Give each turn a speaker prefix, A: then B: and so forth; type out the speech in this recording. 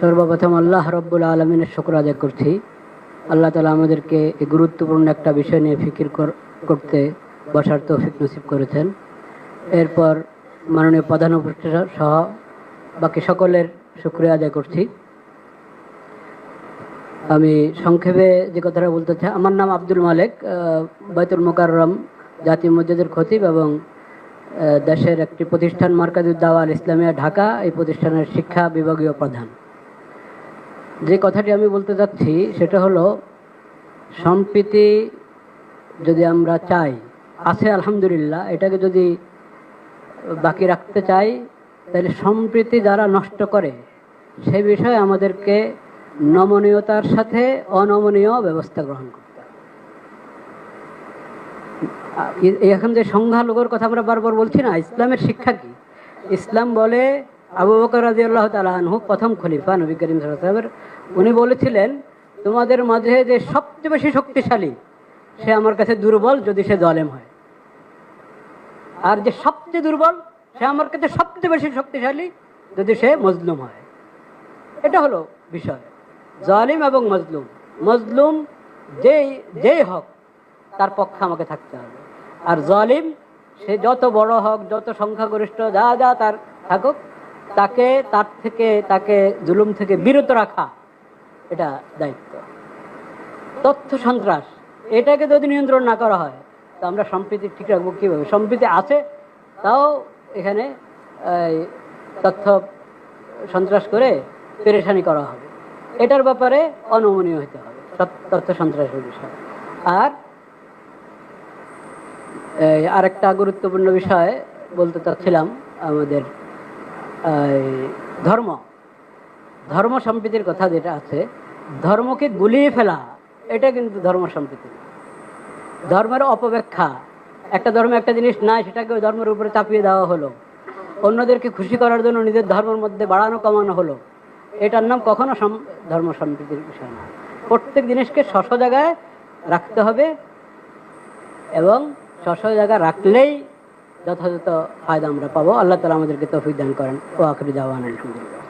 A: সর্বপ্রথম আল্লাহ রব্বুল আলমিনের শুকর আদায় করছি। আল্লাহ তালা আমাদেরকে এই গুরুত্বপূর্ণ একটা বিষয় নিয়ে ফিকির করতে বসার তৌফিক নসিব করেছেন। এরপর মাননীয় প্রধান উপদেষ্টা সহ বাকি সকলের শুকরিয়া আদায় করছি। আমি সংক্ষেপে যে কথাটা বলতে চাই, আমার নাম আব্দুল মালেক, বাইতুল মোকাররম জাতীয় মসজিদের খতিব এবং দেশের একটি প্রতিষ্ঠান মার্কাজুদ দাওয়া আল ইসলামিয়া ঢাকা, এই প্রতিষ্ঠানের শিক্ষা বিভাগীয় প্রধান। যে কথাটি আমি বলতে চাচ্ছি সেটা হলো, সম্প্রীতি যদি আমরা চাই, আছে আলহামদুলিল্লাহ, এটাকে যদি বাকি রাখতে চাই তাহলে সম্প্রীতি যারা নষ্ট করে সে বিষয়ে আমাদেরকে নমনীয়তার সাথে অনমনীয় ব্যবস্থা গ্রহণ করতে হবে। এখন যে সংখ্যালঘুর কথা আমরা বারবার বলছি না, ইসলামের শিক্ষা কি? ইসলাম বলে, আবু বকর রাদিয়াল্লাহু তাআলা আনহু প্রথম খলিফা নবী করিম সাল্লাল্লাহু আলাইহি ওয়াসাল্লাম, উনি বলেছিলেন, তোমাদের মাঝে যে সবচেয়ে বেশি শক্তিশালী সে আমার কাছে দুর্বল যদি সে জালেম হয়, আর যে সবচেয়ে দুর্বল সে আমার কাছে সবচেয়ে বেশি শক্তিশালী যদি সে মজলুম হয়। এটা হলো বিষয়, জালিম এবং মজলুম। মজলুম যেই হক তার পক্ষে আমাকে থাকতে হবে, আর জালিম সে যত বড় হক, যত সংখ্যাগরিষ্ঠ যা তার থাকুক, তাকে জুলুম থেকে বিরত রাখা এটা দায়িত্ব। তথ্য সন্ত্রাস, এটাকে যদি নিয়ন্ত্রণ না করা হয় তো আমরা সম্প্রীতি ঠিক রাখবো কীভাবে? সম্প্রীতি আছে, তাও এখানে তথ্য সন্ত্রাস করে পেরেশানি করা হবে। এটার ব্যাপারে অনমনীয় হতে হবে তথ্য সন্ত্রাসের বিষয়। আর একটা গুরুত্বপূর্ণ বিষয় বলতে চাচ্ছিলাম, আমাদের ধর্ম সম্প্রীতির কথা যেটা আছে, ধর্মকে গুলিয়ে ফেলা এটা কিন্তু ধর্ম সম্প্রীতি। ধর্মের অপব্যাখ্যা, একটা ধর্মে একটা জিনিস নাই সেটাকে ওই ধর্মের উপরে চাপিয়ে দেওয়া হলো, অন্যদেরকে খুশি করার জন্য নিজের ধর্মের মধ্যে বাড়ানো কমানো হলো, এটার নাম কখনো ধর্ম সম্প্রীতির বিষয় না। প্রত্যেক জিনিসকে স্ব জায়গায় রাখতে হবে এবং স্ব জায়গায় রাখলেই যথাযথ ফায়দা আমরা পাবো। আল্লাহ তাআলা আমাদেরকে তৌফিক দান করেন। ওয়া আখিরু দাওয়ানা আলহামদুলিল্লাহ।